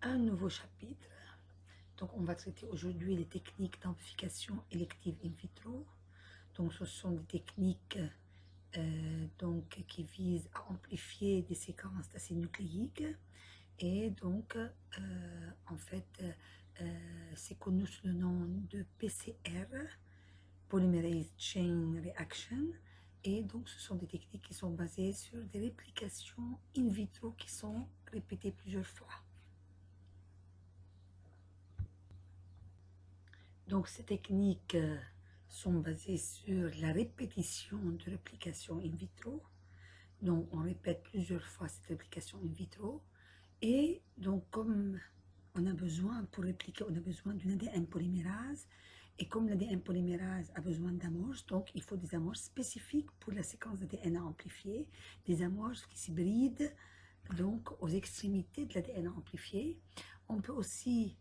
un nouveau chapitre. Donc, on va traiter aujourd'hui les techniques d'amplification élective in vitro. Donc, ce sont des techniques qui visent à amplifier des séquences d'acides nucléiques. Et donc, c'est connu sous le nom de PCR, Polymerase Chain Reaction. Et donc, ce sont des techniques qui sont basées sur des réplications in vitro qui sont répétées plusieurs fois. Donc, ces techniques sont basées sur la répétition de réplication in vitro. Donc, on répète plusieurs fois cette réplication in vitro. Et donc, comme on a besoin, pour répliquer, on a besoin d'une ADN polymérase. Et comme l'ADN polymérase a besoin d'amorces, donc il faut des amorces spécifiques pour la séquence d'ADN à amplifier, des amorces qui s'hybrident donc aux extrémités de l'ADN amplifié. On peut aussi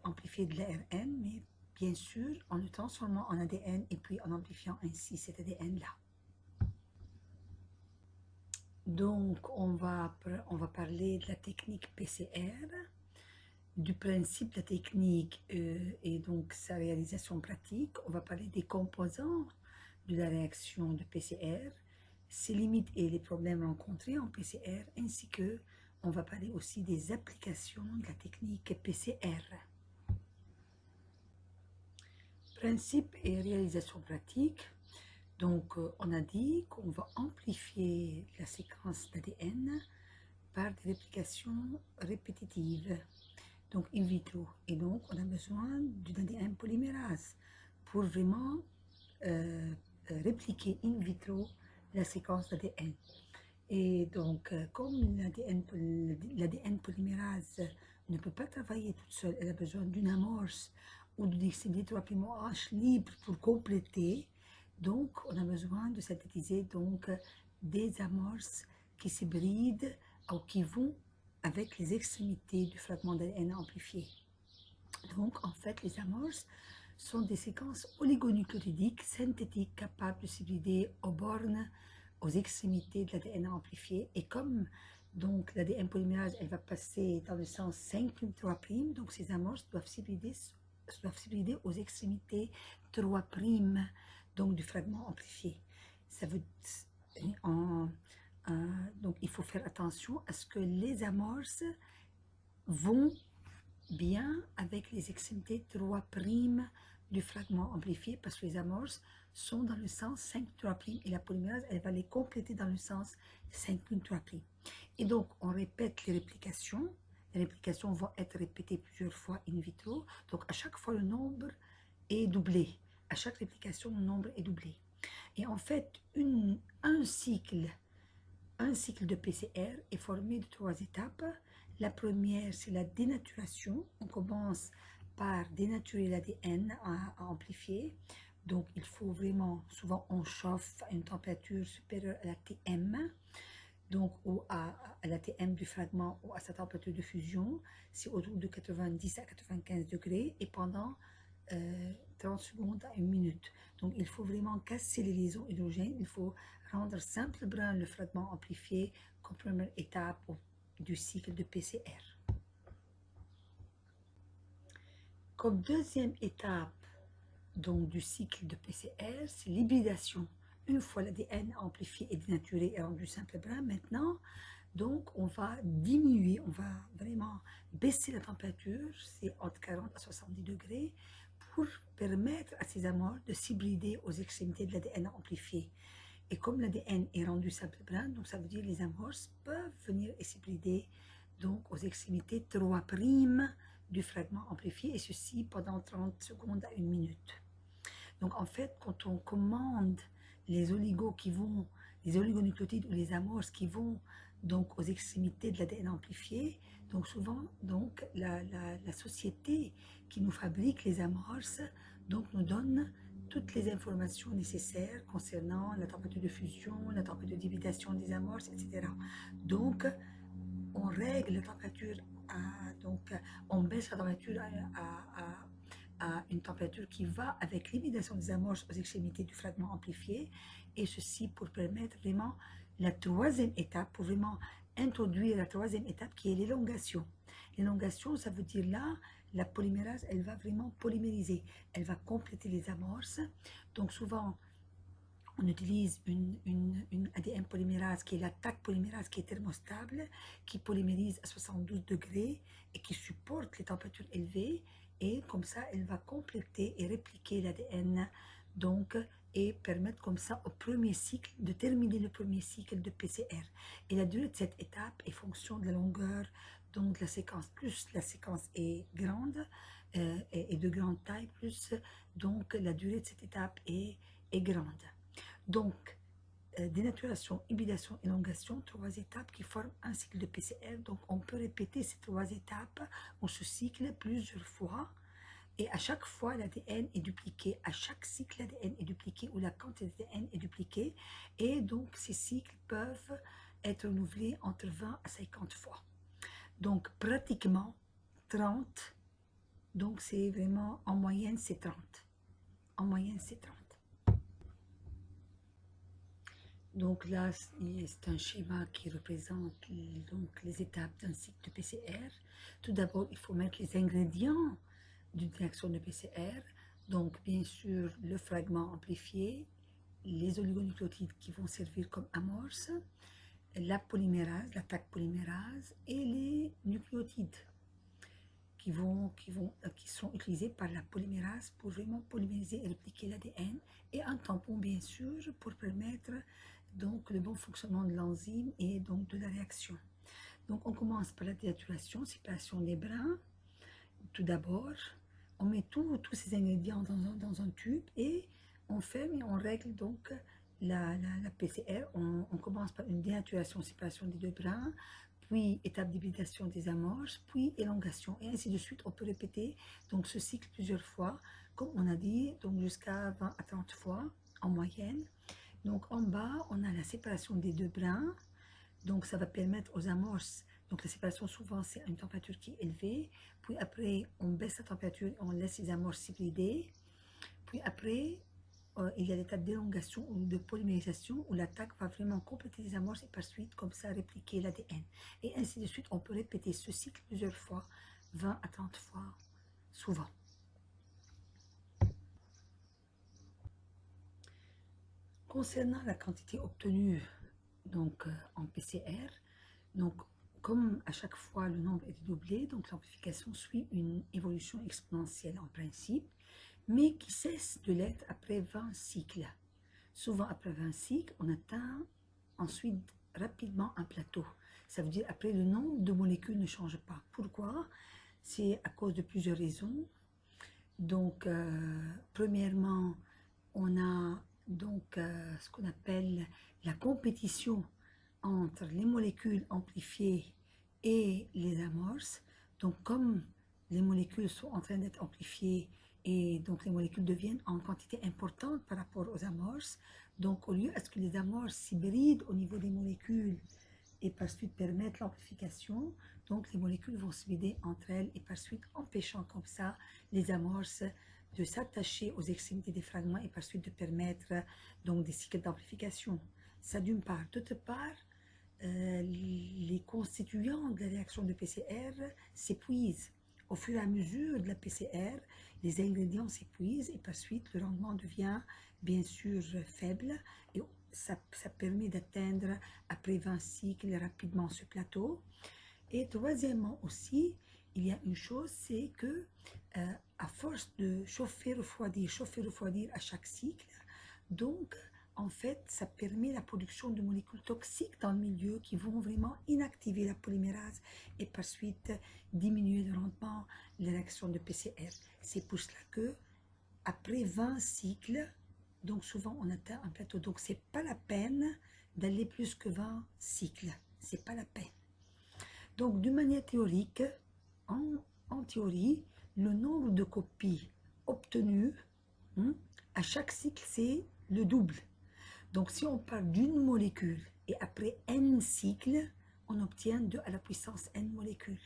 amplifier de l'ARN, mais bien sûr en le transformant en ADN et puis en amplifiant ainsi cet ADN-là. Donc, on va parler de la technique PCR, du principe de la technique et donc sa réalisation pratique. On va parler des composants de la réaction de PCR, ses limites et les problèmes rencontrés en PCR, ainsi que on va parler aussi des applications de la technique PCR. Principe et réalisation pratique. Donc, on a dit qu'on va amplifier la séquence d'ADN par des réplications répétitives, donc in vitro. Et donc, on a besoin d'une ADN polymérase pour vraiment répliquer in vitro la séquence d'ADN. Et donc, comme l'ADN polymérase ne peut pas travailler toute seule, elle a besoin d'une amorce ou d'une extrémité 3'OH libre pour compléter. Donc, on a besoin de synthétiser donc des amorces qui s'hybrident ou qui vont avec les extrémités du fragment d'ADN amplifié. Donc, en fait, les amorces sont des séquences oligonucléotidiques synthétiques capables de s'hybrider aux bornes, aux extrémités de l'ADN amplifié. Et comme donc l'ADN polymérase, elle va passer dans le sens 5'3', donc ces amorces doivent s'hybrider aux extrémités 3', donc du fragment amplifié. Ça veut donc il faut faire attention à ce que les amorces vont bien avec les extrémités 3' du fragment amplifié, parce que les amorces sont dans le sens 5'3' et la polymérase, elle va les compléter dans le sens 5'3'. Et donc, on répète les réplications. Les réplications vont être répétées plusieurs fois in vitro. Donc, à chaque fois, le nombre est doublé. À chaque réplication, le nombre est doublé. Et en fait, un cycle de PCR est formé de 3 étapes. La première, c'est la dénaturation. On commence par dénaturer l'ADN à amplifier. Donc, il faut vraiment, souvent, on chauffe à une température supérieure à la TM, donc ou à la TM du fragment ou à sa température de fusion. C'est autour de 90 à 95 degrés et pendant 30 secondes à 1 minute. Donc, il faut vraiment casser les liaisons hydrogènes. Il faut rendre simple brun le fragment amplifié comme première étape du cycle de PCR. Comme deuxième étape donc, du cycle de PCR, c'est l'hybridation. Une fois l'ADN amplifié et dénaturé et rendu simple brun, maintenant, donc on va diminuer, on va vraiment baisser la température, c'est entre 40 à 70 degrés, pour permettre à ces amorces de s'hybrider aux extrémités de l'ADN amplifié. Et comme l'ADN est rendu simple brun, donc ça veut dire que les amorces peuvent venir et s'hybrider donc aux extrémités 3' du fragment amplifié, et ceci pendant 30 secondes à 1 minute. Donc en fait, quand on commande les oligonucléotides ou les amorces qui vont donc aux extrémités de l'ADN amplifié, donc souvent donc la société qui nous fabrique les amorces donc nous donne toutes les informations nécessaires concernant la température de fusion, la température d'hybridation des amorces, etc. Donc on règle la température, on baisse la température à une température qui va avec l'hybridation des amorces aux extrémités du fragment amplifié, et ceci pour permettre vraiment la troisième étape, pour vraiment introduire la troisième étape qui est l'élongation. L'élongation, ça veut dire là, la polymérase, elle va vraiment polymériser. Elle va compléter les amorces. Donc souvent, on utilise une ADN polymérase qui est la TAC polymérase qui est thermostable, qui polymérise à 72 degrés et qui supporte les températures élevées. Et comme ça, elle va compléter et répliquer l'ADN donc, et permettre comme ça au premier cycle de terminer le premier cycle de PCR. Et la durée de cette étape est fonction de la longueur donc de la séquence. Plus la séquence est grande et de grande taille, plus donc la durée de cette étape est grande. Donc, dénaturation, hybridation, élongation, 3 étapes qui forment un cycle de PCR. Donc, on peut répéter ces 3 étapes ou ce cycle plusieurs fois. Et à chaque fois, l'ADN est dupliqué. À chaque cycle, l'ADN est dupliqué ou la quantité d'ADN est dupliquée. Et donc, ces cycles peuvent être renouvelés entre 20 à 50 fois. Donc, pratiquement 30. Donc, c'est vraiment, en moyenne, c'est 30. En moyenne, c'est 30. Donc là, c'est un schéma qui représente donc, les étapes d'un cycle de PCR. Tout d'abord, il faut mettre les ingrédients d'une réaction de PCR. Donc, bien sûr, le fragment amplifié, les oligonucléotides qui vont servir comme amorce, la polymérase, la TAC polymérase et les nucléotides qui sont utilisés par la polymérase pour vraiment polymériser et répliquer l'ADN et un tampon, bien sûr, pour permettre donc le bon fonctionnement de l'enzyme et donc de la réaction. Donc on commence par la dénaturation, séparation des brins. Tout d'abord, on met tous ces ingrédients dans un tube et on ferme et on règle donc la PCR. On commence par une dénaturation, séparation des 2 brins, puis étape d'hybridation des amorces, puis élongation, et ainsi de suite. On peut répéter donc ce cycle plusieurs fois, comme on a dit, donc jusqu'à 20 à 30 fois en moyenne. Donc en bas, on a la séparation des 2 brins. Donc ça va permettre aux amorces, donc la séparation souvent c'est à une température qui est élevée. Puis après, on baisse la température et on laisse les amorces s'hybrider. Puis après, il y a l'étape d'élongation ou de polymérisation où l'attaque va vraiment compléter les amorces et par suite, comme ça, répliquer l'ADN. Et ainsi de suite, on peut répéter ce cycle plusieurs fois, 20 à 30 fois, souvent. Concernant la quantité obtenue donc, en PCR, donc, comme à chaque fois le nombre est doublé, donc l'amplification suit une évolution exponentielle en principe, mais qui cesse de l'être après 20 cycles. Souvent après 20 cycles, on atteint ensuite rapidement un plateau. Ça veut dire après le nombre de molécules ne change pas. Pourquoi? C'est à cause de plusieurs raisons. Donc, premièrement, on a donc ce qu'on appelle la compétition entre les molécules amplifiées et les amorces. Donc, comme les molécules sont en train d'être amplifiées et donc les molécules deviennent en quantité importante par rapport aux amorces, donc au lieu à ce que les amorces s'hybrident au niveau des molécules et par suite permettent l'amplification, donc les molécules vont se vider entre elles et par suite empêchant comme ça les amorces de s'attacher aux extrémités des fragments et par suite de permettre donc des cycles d'amplification. Ça d'une part. D'autre part, les constituants de la réaction de PCR s'épuisent. Au fur et à mesure de la PCR, les ingrédients s'épuisent et par suite le rendement devient bien sûr faible et ça permet d'atteindre après 20 cycles rapidement ce plateau. Et troisièmement aussi, il y a une chose, c'est que à force de chauffer, refroidir à chaque cycle, donc en fait, ça permet la production de molécules toxiques dans le milieu qui vont vraiment inactiver la polymérase et par suite diminuer le rendement de la réaction de PCR. C'est pour cela que après 20 cycles, donc souvent on atteint un plateau. Donc c'est pas la peine d'aller plus que 20 cycles. C'est pas la peine. Donc d'une manière théorique, en théorie, le nombre de copies obtenues à chaque cycle, c'est le double. Donc, si on part d'une molécule et après n cycles, on obtient 2 à la puissance n molécules.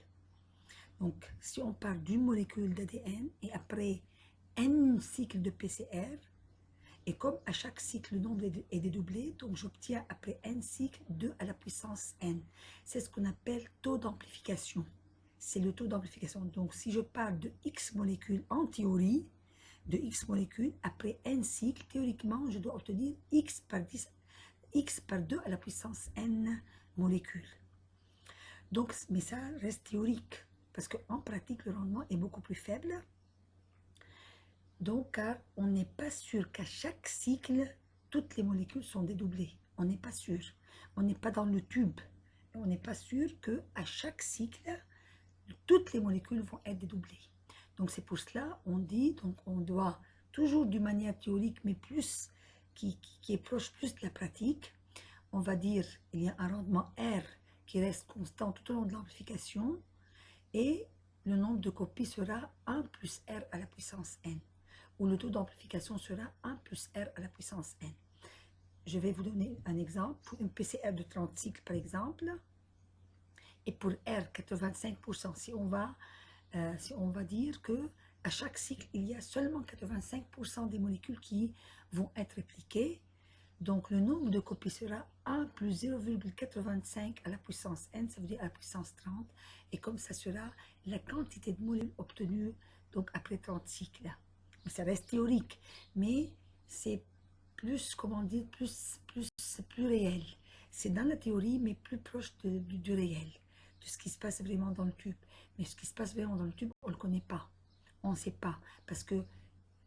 Donc, si on part d'une molécule d'ADN et après n cycles de PCR, et comme à chaque cycle le nombre est dédoublé, donc j'obtiens après n cycles 2 à la puissance n. C'est ce qu'on appelle taux d'amplification. c'est le taux d'amplification. Donc, si je parle de X molécules en théorie, de X molécules, après N cycles, théoriquement, je dois obtenir X par 10, X par 2 à la puissance N molécules. Donc, mais ça reste théorique, parce qu'en pratique, le rendement est beaucoup plus faible. Donc, car on n'est pas sûr qu'à chaque cycle, toutes les molécules sont dédoublées. On n'est pas sûr. On n'est pas dans le tube. On n'est pas sûr qu'à chaque cycle, toutes les molécules vont être dédoublées. Donc, c'est pour cela on dit, donc on doit toujours d'une manière théorique, mais plus qui est proche plus de la pratique, on va dire il y a un rendement R qui reste constant tout au long de l'amplification et le nombre de copies sera 1 plus R à la puissance N, où le taux d'amplification sera 1 plus R à la puissance N. Je vais vous donner un exemple. Pour une PCR de 30 cycles, par exemple, et pour R, 85%, si on va dire que à chaque cycle, il y a seulement 85% des molécules qui vont être répliquées, donc le nombre de copies sera 1 plus 0,85 à la puissance N, ça veut dire à la puissance 30, et comme ça sera la quantité de molécules obtenues donc après 30 cycles. Ça reste théorique, mais c'est plus, comment dire, plus réel. C'est dans la théorie, mais plus proche du réel, de ce qui se passe vraiment dans le tube. Mais ce qui se passe vraiment dans le tube, on ne le connaît pas. On ne sait pas, parce que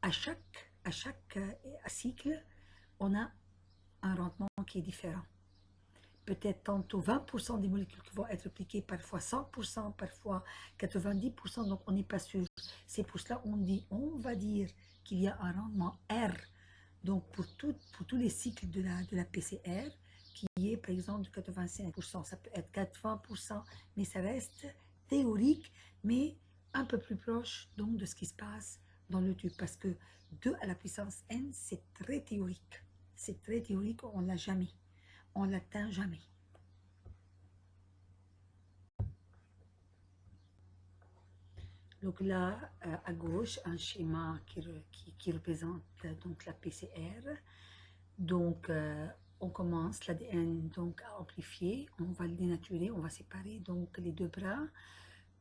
à chaque cycle, on a un rendement qui est différent. Peut-être tantôt 20% des molécules qui vont être appliquées, parfois 100%, parfois 90%, donc on n'est pas sûr. C'est pour cela on va dire qu'il y a un rendement R, donc pour tous les cycles de la PCR, qui est par exemple de 85%, ça peut être 80%, mais ça reste théorique, mais un peu plus proche donc de ce qui se passe dans le tube, parce que 2 à la puissance N, c'est très théorique. C'est très théorique, on ne l'a jamais. On ne l'atteint jamais. Donc là, à gauche, un schéma qui représente donc la PCR. Donc, on commence l'ADN donc à amplifier, on va le dénaturer, on va séparer donc les deux bras.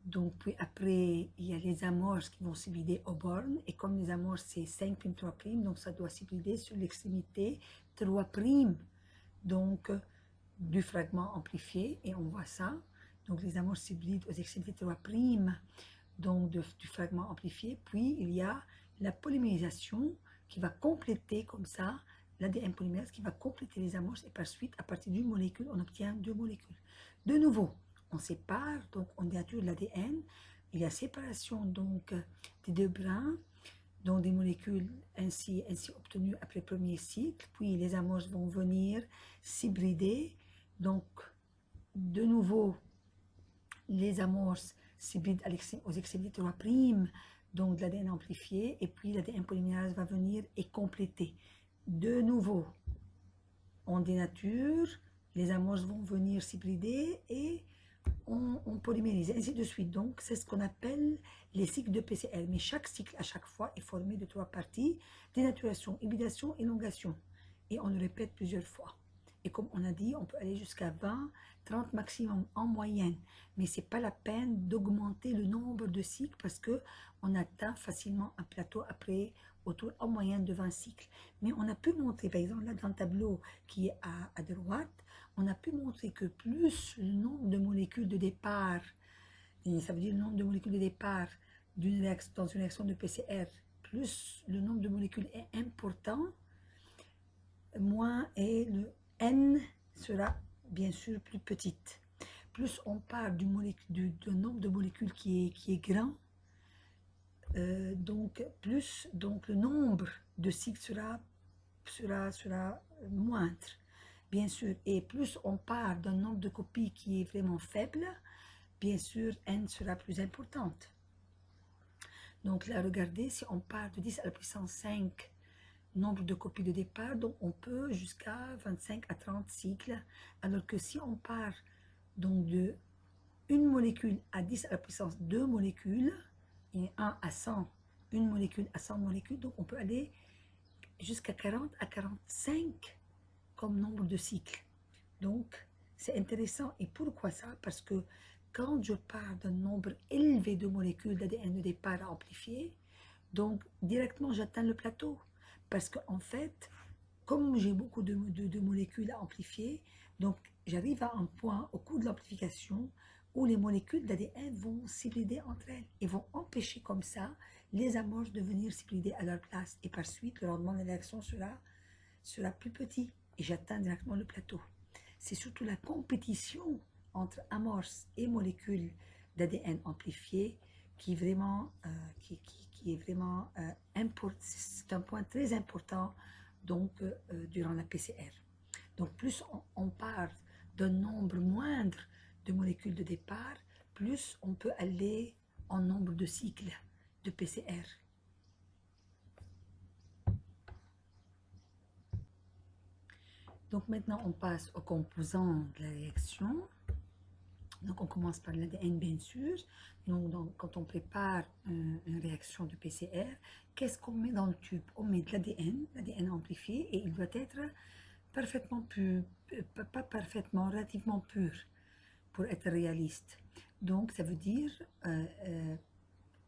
Donc, puis après, il y a les amorces qui vont s'hybrider aux bornes. Et comme les amorces, c'est 5', 3', donc ça doit s'hybrider sur l'extrémité 3', donc du fragment amplifié. Et on voit ça. Donc, les amorces s'hybrident aux extrémités 3', donc du fragment amplifié. Puis, il y a la polymérisation qui va compléter comme ça l'ADN polymérase qui va compléter les amorces. Et par suite, à partir d'une molécule, on obtient deux molécules. De nouveau, on sépare, donc on dénature l'ADN. Il y a séparation donc des deux brins, donc des molécules ainsi obtenues après le premier cycle. Puis les amorces vont venir s'hybrider. Donc, de nouveau, les amorces s'hybrident aux extrémités 3', donc de l'ADN amplifié. Et puis l'ADN polymérase va venir et compléter. De nouveau, on dénature, les amorces vont venir s'hybrider et on polymérise, ainsi de suite. Donc, c'est ce qu'on appelle les cycles de PCR. Mais chaque cycle, à chaque fois, est formé de 3 parties, dénaturation, hybridation, élongation. Et on le répète plusieurs fois. Et comme on a dit, on peut aller jusqu'à 20, 30 maximum en moyenne. Mais ce n'est pas la peine d'augmenter le nombre de cycles parce qu'on atteint facilement un plateau après autour en moyenne de 20 cycles. Mais on a pu montrer, par exemple, là dans le tableau qui est à droite, on a pu montrer que plus le nombre de molécules de départ, et ça veut dire le nombre de molécules de départ dans une réaction de PCR, plus le nombre de molécules est important, moins et le N sera bien sûr plus petite. Plus on parle du nombre de molécules qui est grand, donc plus donc le nombre de cycles sera moindre, bien sûr. Et plus on parle d'un nombre de copies qui est vraiment faible, bien sûr, N sera plus importante. Donc là, regardez, si on part de 10 à la puissance 5, nombre de copies de départ, donc on peut jusqu'à 25 à 30 cycles, alors que si on part donc de une molécule à 10 à la puissance 2 molécules, et 1 à 100, une molécule à 100 molécules, donc on peut aller jusqu'à 40 à 45 comme nombre de cycles. Donc, c'est intéressant. Et pourquoi ça? Parce que quand je pars d'un nombre élevé de molécules d'ADN de départ à amplifier, donc directement j'atteins le plateau. Parce qu'en fait, comme j'ai beaucoup de molécules à amplifier, donc j'arrive à un point au cours de l'amplification où les molécules d'ADN vont s'hybrider entre elles et vont empêcher comme ça les amorces de venir s'hybrider à leur place. Et par suite, le rendement de la réaction sera plus petit et j'atteins directement le plateau. C'est surtout la compétition entre amorces et molécules d'ADN amplifiées qui est vraiment, c'est un point très important donc, durant la PCR. Donc plus on part d'un nombre moindre de molécules de départ, plus on peut aller en nombre de cycles de PCR. Donc maintenant, on passe aux composants de la réaction. Donc on commence par l'ADN, bien sûr. Donc quand on prépare une réaction de PCR, qu'est-ce qu'on met dans le tube? On met de l'ADN amplifié, et il doit être parfaitement pur, pas parfaitement, relativement pur, pour être réaliste. Donc ça veut dire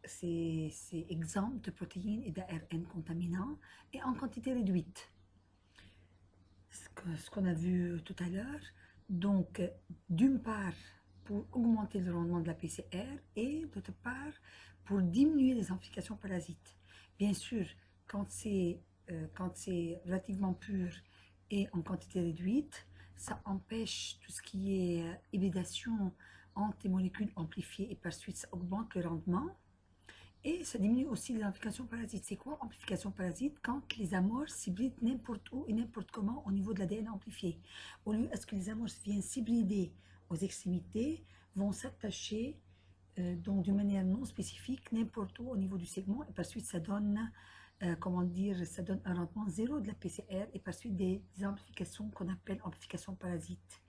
c'est exempt de protéines et d'ARN contaminants et en quantité réduite. Ce qu'on a vu tout à l'heure. Donc, d'une part, pour augmenter le rendement de la PCR et d'autre part, pour diminuer les amplifications parasites. Bien sûr, quand c'est relativement pur et en quantité réduite, ça empêche tout ce qui est hybridation entre les molécules amplifiées et par suite, ça augmente le rendement. Et ça diminue aussi les amplifications parasites. C'est quoi amplification parasite? Quand les amorces s'hybrident n'importe où et n'importe comment au niveau de l'ADN amplifié. Au lieu à ce que les amorces viennent s'hybrider aux extrémités, vont s'attacher donc d'une manière non spécifique n'importe où au niveau du segment, et par suite ça donne ça donne un rendement zéro de la PCR et par suite des amplifications qu'on appelle amplifications parasites.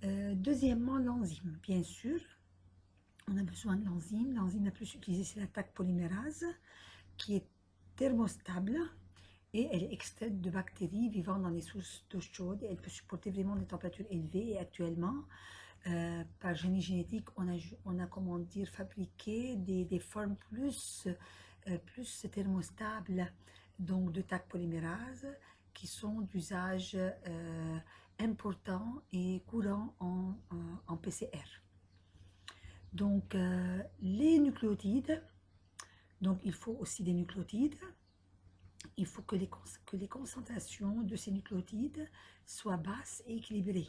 Deuxièmement, l'enzyme, bien sûr. On a besoin de l'enzyme. L'enzyme la plus utilisée, c'est la Taq polymérase, qui est thermostable et elle est extraite de bactéries vivant dans les sources d'eau chaude. Et elle peut supporter vraiment des températures élevées. Et actuellement, par génie génétique, on a comment dire, fabriqué des formes plus thermostables donc de Taq polymérase qui sont d'usage important et courant en PCR. Donc, les nucléotides, donc il faut aussi des nucléotides. Il faut que les concentrations de ces nucléotides soient basses et équilibrées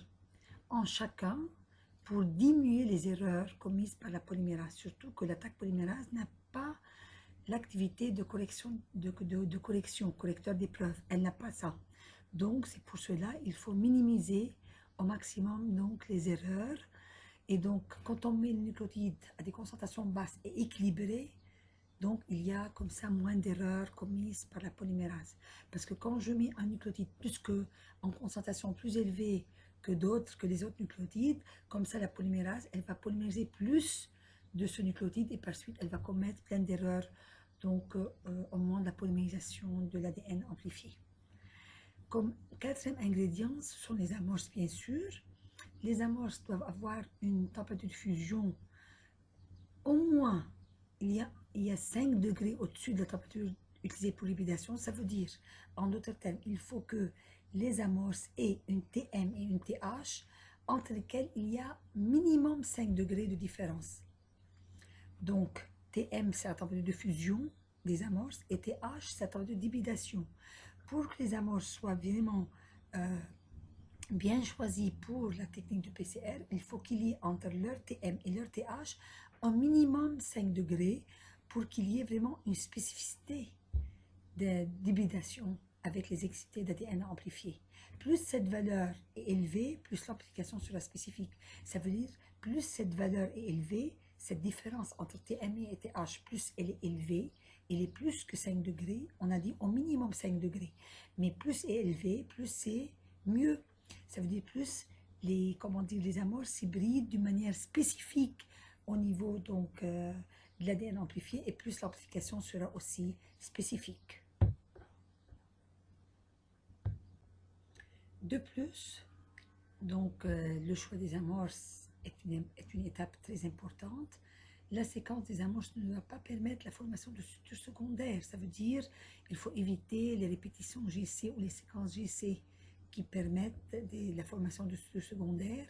en chacun pour diminuer les erreurs commises par la polymérase. Surtout que la Taq polymérase n'a pas l'activité de correcteur d'épreuves. Elle n'a pas ça. Donc, c'est pour cela il faut minimiser au maximum donc, les erreurs. Et donc, quand on met le nucléotide à des concentrations basses et équilibrées, donc il y a comme ça moins d'erreurs commises par la polymérase. Parce que quand je mets un nucléotide en concentration plus élevée que les autres nucléotides, comme ça la polymérase, elle va polymériser plus de ce nucléotide et par suite elle va commettre plein d'erreurs donc au moment de la polymérisation de l'ADN amplifié. Comme quatrième ingrédient, ce sont les amorces, bien sûr. Les amorces doivent avoir une température de fusion au moins, il y a 5 degrés au-dessus de la température utilisée pour l'hybridation. Ça veut dire, en d'autres termes, il faut que les amorces aient une TM et une TH entre lesquelles il y a minimum 5 degrés de différence. Donc, TM, c'est la température de fusion des amorces et TH, c'est la température d'hybridation. Pour que les amorces soient vraiment bien choisis pour la technique du PCR, il faut qu'il y ait entre leur TM et leur TH un minimum 5 degrés pour qu'il y ait vraiment une spécificité d'hybridation avec les excités d'ADN amplifiés. Plus cette valeur est élevée, plus l'amplification sera spécifique. Ça veut dire, plus cette valeur est élevée, cette différence entre TM et TH, plus elle est élevée, elle est plus que 5 degrés, on a dit au minimum 5 degrés. Mais plus est élevé, plus c'est mieux. Ça veut dire plus les amorces s'hybrident d'une manière spécifique au niveau donc, de l'ADN amplifié et plus l'amplification sera aussi spécifique. De plus, donc le choix des amorces est une étape très importante. La séquence des amorces ne doit pas permettre la formation de structures secondaires. Ça veut dire qu'il faut éviter les répétitions GC ou les séquences GC qui permettent la formation de structures secondaires,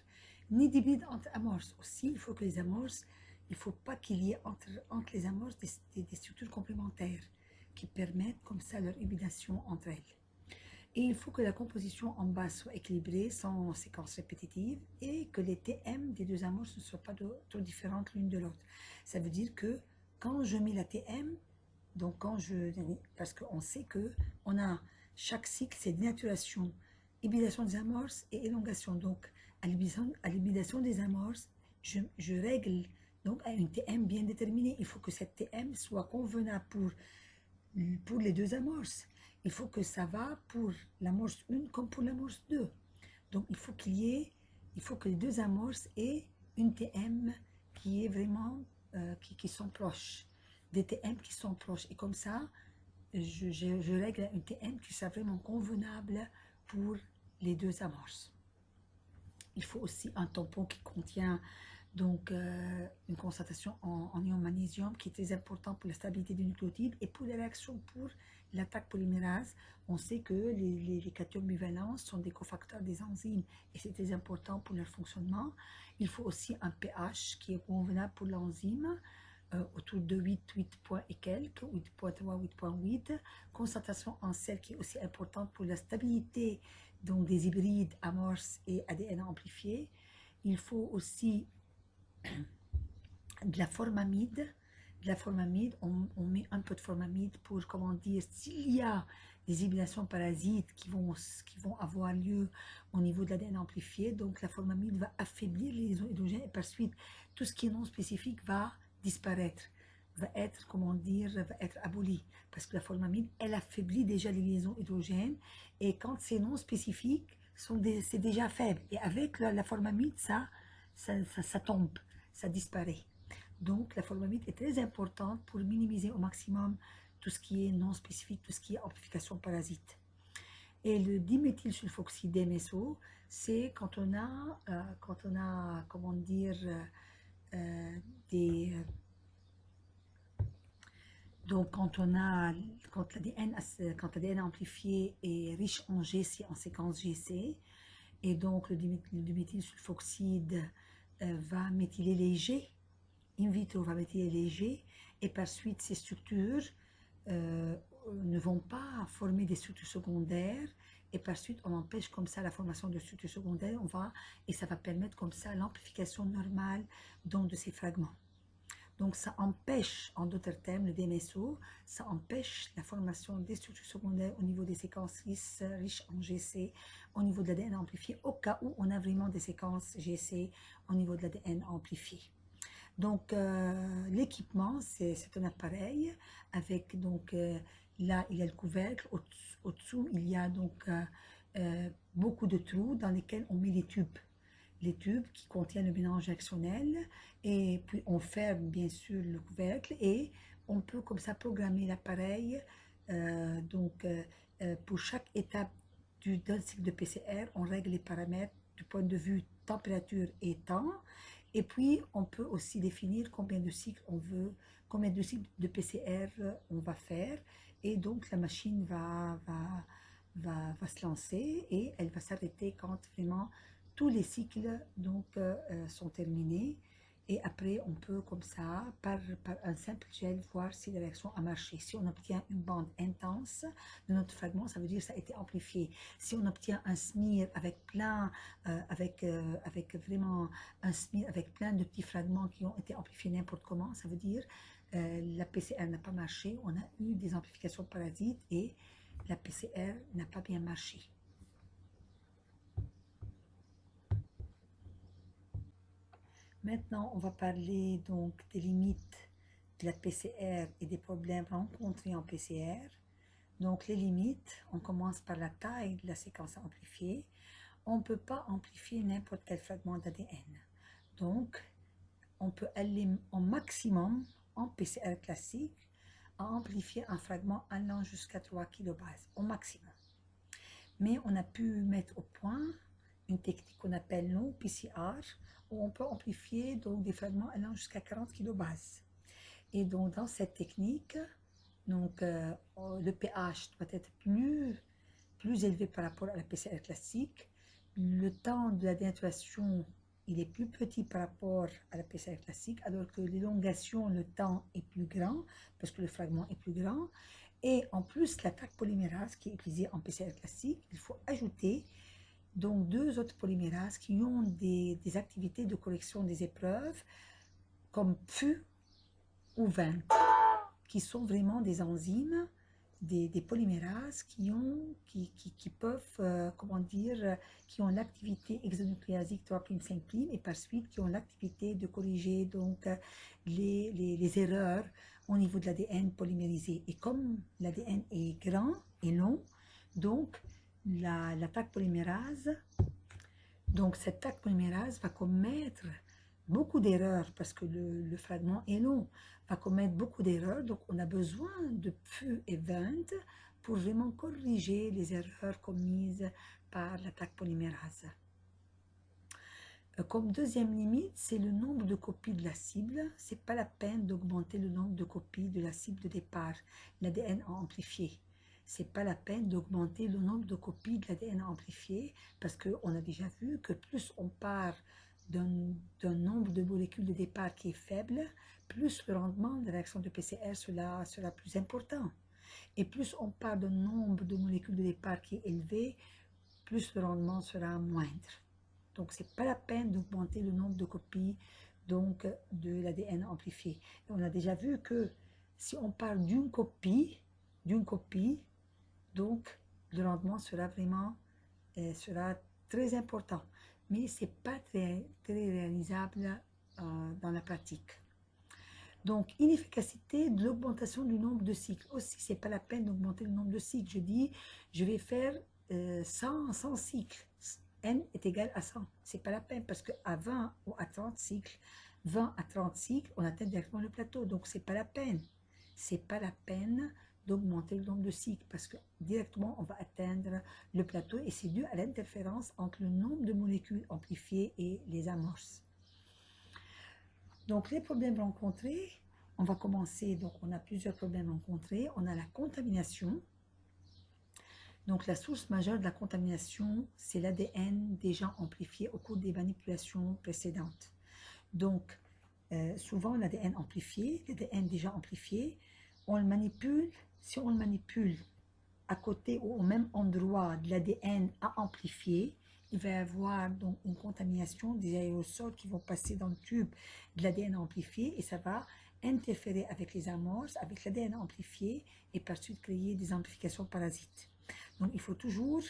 ni d'hybrides entre amorces. Aussi, il faut que les amorces, il ne faut pas qu'il y ait entre les amorces des structures complémentaires qui permettent comme ça leur hybridation entre elles. Et il faut que la composition en base soit équilibrée sans séquences répétitives et que les TM des deux amorces ne soient pas trop différentes l'une de l'autre. Ça veut dire que quand je mets la TM, donc parce qu'on sait que on a chaque cycle, c'est dénaturation, hybridation des amorces et élongation. Donc à l'hybridation des amorces, je règle donc à une TM bien déterminée. Il faut que cette TM soit convenable pour les deux amorces. Il faut que ça va pour l'amorce 1 comme pour l'amorce 2. Donc il faut que les deux amorces aient une TM qui est vraiment, qui sont proches. Des TM qui sont proches. Et comme ça, je règle une TM qui soit vraiment convenable pour les deux amorces. Il faut aussi un tampon qui contient donc une concentration en ion magnésium qui est très important pour la stabilité du nucléotide et pour les réactions pour l'attaque polymérase. On sait que les cations bivalents sont des cofacteurs des enzymes et c'est très important pour leur fonctionnement. Il faut aussi un pH qui est convenable pour l'enzyme, autour de 8 points et quelques, 8.3, 8.8. Concentration en sel qui est aussi importante pour la stabilité donc des hybrides amorces et ADN amplifiés. Il faut aussi de la formamide. On met un peu de formamide pour, comment dire, s'il y a des hybridations parasites qui vont avoir lieu au niveau de l'ADN amplifié, donc la formamide va affaiblir les liaisons hydrogènes et par suite, tout ce qui est non spécifique va disparaître, va être aboli, parce que la formamide, elle affaiblit déjà les liaisons hydrogènes, et quand c'est non spécifique, c'est déjà faible, et avec la formamide, ça tombe, ça disparaît. Donc, la formamide est très importante pour minimiser au maximum tout ce qui est non spécifique, tout ce qui est amplification parasite. Et le diméthylsulfoxyde DMSO, c'est quand on a, comment dire, donc quand l'ADN amplifié est riche en GC, en séquence GC, et donc le diméthylsulfoxyde va méthyler léger, in vitro va méthyler léger, et par suite ces structures ne vont pas former des structures secondaires, et par suite on empêche comme ça la formation de structures secondaires, et ça va permettre comme ça l'amplification normale de ces fragments. Donc ça empêche, en d'autres termes, le DMSO, ça empêche la formation des structures secondaires au niveau des séquences riches en GC, au niveau de l'ADN amplifié, au cas où on a vraiment des séquences GC au niveau de l'ADN amplifié. Donc l'équipement, c'est un appareil avec donc là il y a le couvercle, au-dessous il y a donc beaucoup de trous dans lesquels on met les tubes qui contiennent le mélange réactionnel, et puis on ferme bien sûr le couvercle et on peut comme ça programmer l'appareil. Pour chaque étape d'un cycle de PCR, on règle les paramètres du point de vue température et temps, et puis on peut aussi définir combien de cycles on veut, combien de cycles de PCR on va faire, et donc la machine va se lancer et elle va s'arrêter quand vraiment tous les cycles sont terminés, et après on peut comme ça par un simple gel voir si la réaction a marché. Si on obtient une bande intense de notre fragment, ça veut dire que ça a été amplifié. Si on obtient un smear avec vraiment un smear avec plein de petits fragments qui ont été amplifiés n'importe comment, ça veut dire la PCR n'a pas marché, on a eu des amplifications parasites et la PCR n'a pas bien marché. Maintenant, on va parler donc des limites de la PCR et des problèmes rencontrés en PCR. Donc, les limites, on commence par la taille de la séquence amplifiée. On ne peut pas amplifier n'importe quel fragment d'ADN. Donc, on peut aller au maximum en PCR classique à amplifier un fragment allant jusqu'à 3 kilobases, au maximum. Mais on a pu mettre au point une technique qu'on appelle long PCR, où on peut amplifier donc, des fragments allant jusqu'à 40 kilobases. Et donc, dans cette technique, donc, le pH doit être plus élevé par rapport à la PCR classique. Le temps de la dénaturation, il est plus petit par rapport à la PCR classique, alors que l'élongation, le temps est plus grand, parce que le fragment est plus grand. Et en plus, l'attaque polymérase qui est utilisée en PCR classique, il faut ajouter donc 2 autres polymérases qui ont des activités de correction des épreuves, comme PFU ou VENT, qui sont vraiment des enzymes, des polymérases qui peuvent, comment dire, qui ont l'activité exonucléasique 3'5' et par suite qui ont l'activité de corriger donc les erreurs au niveau de l'ADN polymérisé. Et comme l'ADN est grand et long, donc l'attaque polymérase, donc cette attaque polymérase va commettre beaucoup d'erreurs parce que le fragment est long, va commettre beaucoup d'erreurs. Donc, on a besoin de PFU et VENT pour vraiment corriger les erreurs commises par l'attaque polymérase. Comme deuxième limite, c'est le nombre de copies de la cible. Ce n'est pas la peine d'augmenter le nombre de copies de la cible de départ, l'ADN amplifié. Ce n'est pas la peine d'augmenter le nombre de copies de l'ADN amplifié parce qu'on a déjà vu que plus on part d'un nombre de molécules de départ qui est faible, plus le rendement de la réaction de PCR sera plus important. Et plus on part d'un nombre de molécules de départ qui est élevé, plus le rendement sera moindre. Donc, ce n'est pas la peine d'augmenter le nombre de copies donc, de l'ADN amplifié. Et on a déjà vu que si on parle d'une copie, donc le rendement sera vraiment sera très important. Mais ce n'est pas très réalisable dans la pratique. Donc, inefficacité de l'augmentation du nombre de cycles. Aussi, ce n'est pas la peine d'augmenter le nombre de cycles. Je dis, je vais faire 100 cycles. N est égal à 100. Ce n'est pas la peine parce qu'à 20 ou à 30 cycles, 20 à 30 cycles, on atteint directement le plateau. Donc, ce n'est pas la peine. Ce n'est pas la peine d'augmenter le nombre de cycles parce que directement, on va atteindre le plateau et c'est dû à l'interférence entre le nombre de molécules amplifiées et les amorces. Donc, les problèmes rencontrés, on va commencer. Donc, on a plusieurs problèmes rencontrés. On a la contamination. Donc, la source majeure de la contamination, c'est l'ADN déjà amplifié au cours des manipulations précédentes. Donc, souvent, l'ADN amplifié, l'ADN déjà amplifié, on le manipule. Si on le manipule à côté ou au même endroit de l'ADN à amplifier, il va y avoir donc une contamination des aérosols qui vont passer dans le tube de l'ADN amplifié et ça va interférer avec les amorces, avec l'ADN amplifié et par suite créer des amplifications parasites. Donc, il faut toujours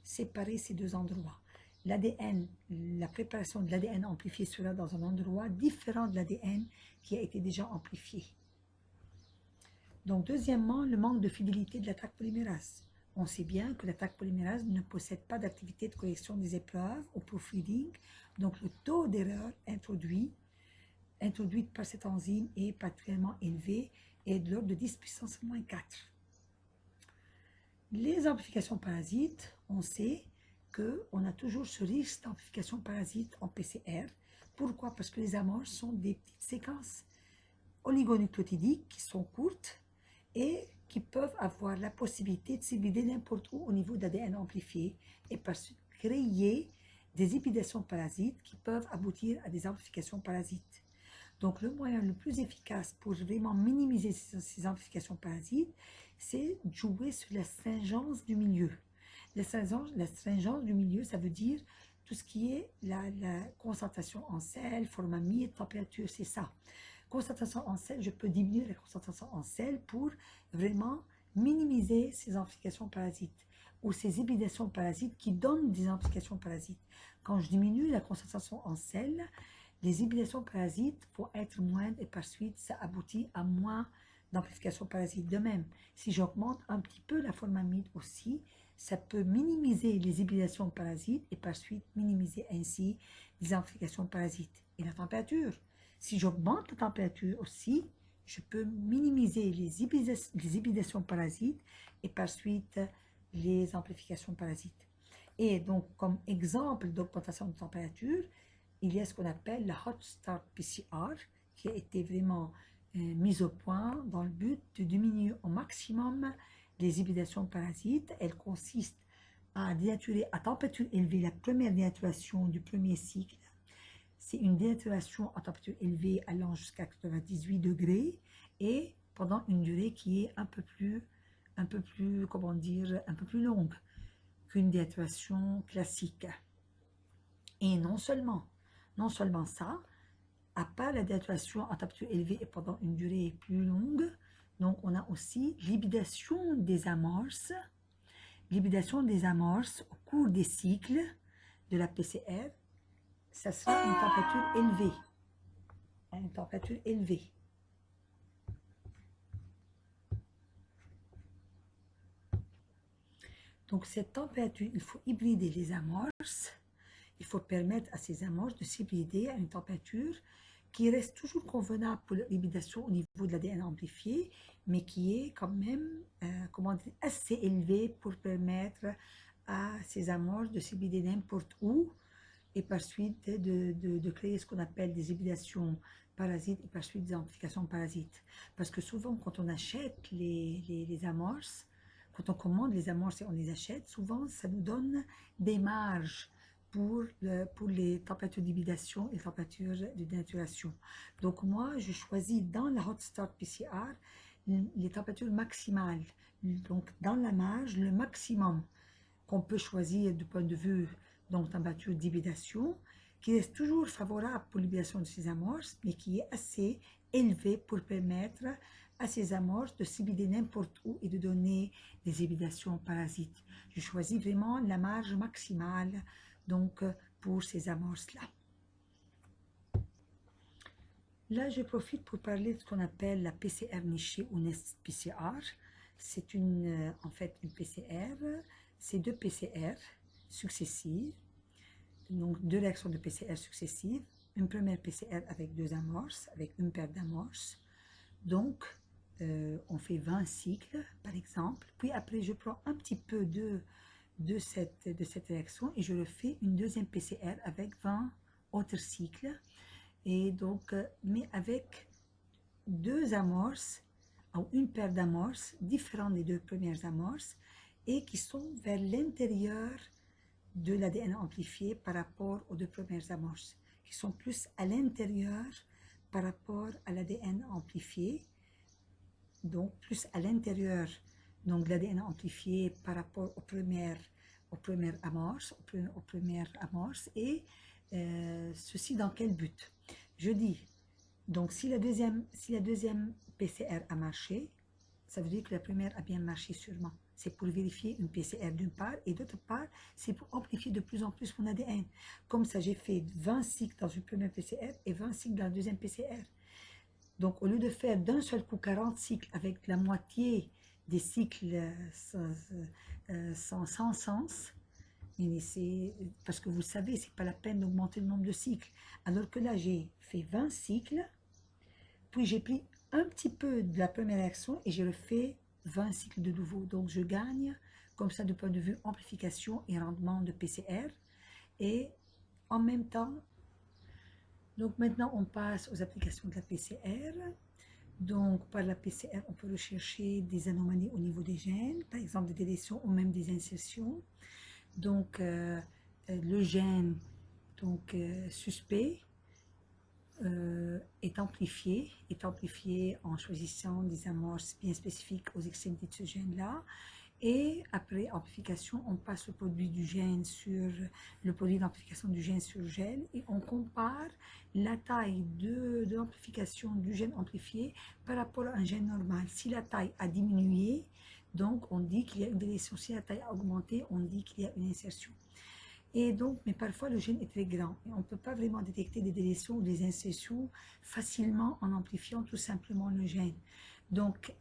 séparer ces deux endroits. L'ADN, la préparation de l'ADN amplifié sera dans un endroit différent de l'ADN qui a été déjà amplifié. Donc, deuxièmement, le manque de fidélité de l'attaque polymérase. On sait bien que l'attaque polymérase ne possède pas d'activité de correction des épreuves au proofreading. Donc, le taux d'erreur introduite par cette enzyme est particulièrement élevé et de l'ordre de 10 puissance moins 4. Les amplifications parasites, on sait qu'on a toujours ce risque d'amplification parasite en PCR. Pourquoi? Parce que les amorces sont des petites séquences oligonucléotidiques qui sont courtes et qui peuvent avoir la possibilité de s'hybrider n'importe où au niveau de l'ADN amplifié et par suite créer des hybridations parasites qui peuvent aboutir à des amplifications parasites. Donc, le moyen le plus efficace pour vraiment minimiser ces amplifications parasites, c'est de jouer sur la stringence du milieu. La stringence du milieu, ça veut dire tout ce qui est la concentration en sel, formamide, température, c'est ça. Concentration en sel, je peux diminuer la concentration en sel pour vraiment minimiser ces amplifications parasites ou ces hybridations parasites qui donnent des amplifications parasites. Quand je diminue la concentration en sel, les hybridations parasites vont être moindres et par suite, ça aboutit à moins d'amplification parasite. De même, si j'augmente un petit peu la formamide aussi, ça peut minimiser les hybridations parasites et par suite minimiser ainsi les amplifications parasites. Et la température, si j'augmente la température aussi, je peux minimiser les hybridations parasites et par suite les amplifications parasites. Et donc, comme exemple d'augmentation de température, il y a ce qu'on appelle la Hot Start PCR, qui a été vraiment mise au point dans le but de diminuer au maximum les hybridations parasites. Elle consiste à dénaturer à température élevée la première dénaturation du premier cycle. C'est une dénaturation à température élevée allant jusqu'à 98 degrés et pendant une durée qui est comment dire, un peu plus longue qu'une dénaturation classique. Et non seulement ça, à part la dénaturation à température élevée et pendant une durée plus longue, donc on a aussi l'hybridation des amorces. L'hybridation des amorces au cours des cycles de la PCR, ça sera à une température élevée. À une température élevée. Donc cette température, il faut hybrider les amorces. Il faut permettre à ces amorces de s'hybrider à une température qui reste toujours convenable pour l'hybridation au niveau de l'ADN amplifié, mais qui est quand même comment dire, assez élevée pour permettre à ces amorces de s'hybrider n'importe où et par suite de créer ce qu'on appelle des hybridations parasites et par suite des amplifications parasites. Parce que souvent, quand on achète les amorces, quand on commande les amorces et on les achète, souvent, ça nous donne des marges pour les températures d'hybridation et les températures de dénaturation. Donc moi, je choisis dans la Hot Start PCR les températures maximales. Donc dans la marge, le maximum qu'on peut choisir du point de vue donc température d'hybridation, qui reste toujours favorable pour l'hybridation de ces amorces, mais qui est assez élevé pour permettre à ces amorces de s'hybrider n'importe où et de donner des hybridations parasites. Je choisis vraiment la marge maximale donc pour ces amorces-là. Là, je profite pour parler de ce qu'on appelle la PCR nichée ou Nest PCR. C'est en fait une PCR, c'est deux PCR successives, donc deux réactions de PCR successives, une première PCR avec deux amorces, avec une paire d'amorces. Donc, on fait 20 cycles, par exemple. Puis après, je prends un petit peu de cette réaction et je refais une deuxième PCR avec 20 autres cycles. Et donc, mais avec deux amorces, ou une paire d'amorces différentes des deux premières amorces et qui sont vers l'intérieur de l'ADN amplifié par rapport aux deux premières amorces, qui sont plus à l'intérieur par rapport à l'ADN amplifié, donc plus à l'intérieur donc l'ADN amplifié par rapport aux premières amorces, et ceci dans quel but? Je dis, donc si la deuxième PCR a marché, ça veut dire que la première a bien marché sûrement. C'est pour vérifier une PCR d'une part, et d'autre part, c'est pour amplifier de plus en plus mon ADN. Comme ça, j'ai fait 20 cycles dans une première PCR et 20 cycles dans la deuxième PCR. Donc, au lieu de faire d'un seul coup 40 cycles avec la moitié des cycles sans sens, parce que vous savez, c'est pas la peine d'augmenter le nombre de cycles. Alors que là, j'ai fait 20 cycles, puis j'ai pris un petit peu de la première réaction et j'ai refait 20 cycles de nouveau. Donc, je gagne comme ça du point de vue amplification et rendement de PCR. Et en même temps, donc maintenant, on passe aux applications de la PCR. Donc, par la PCR, on peut rechercher des anomalies au niveau des gènes, par exemple des délétions ou même des insertions. Donc, le gène suspect est amplifié en choisissant des amorces bien spécifiques aux extrémités de ce gène-là. Et après amplification, on passe le produit d'amplification du gène sur gel et on compare la taille de l'amplification du gène amplifié par rapport à un gène normal. Si la taille a diminué, donc on dit qu'il y a une délétion. Si la taille a augmenté, on dit qu'il y a une insertion. Et donc, mais parfois le gène est très grand et on ne peut pas vraiment détecter des délétions ou des insertions facilement en amplifiant tout simplement le gène. Donc,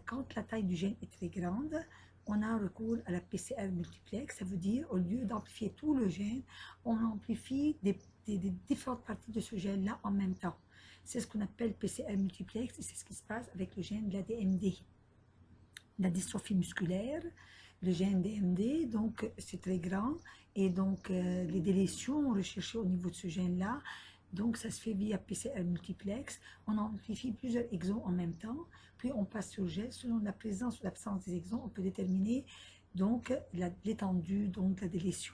quand la taille du gène est très grande, on a recours à la PCR multiplex. Ça veut dire, au lieu d'amplifier tout le gène, on amplifie des différentes parties de ce gène-là en même temps. C'est ce qu'on appelle PCR multiplex et c'est ce qui se passe avec le gène de la DMD, la dystrophie musculaire. le gène DMD, donc c'est très grand, et donc les délétions recherchées au niveau de ce gène-là, donc ça se fait via PCR multiplex, on amplifie plusieurs exons en même temps, puis on passe sur gel, selon la présence ou l'absence des exons, on peut déterminer donc l'étendue de la délétion.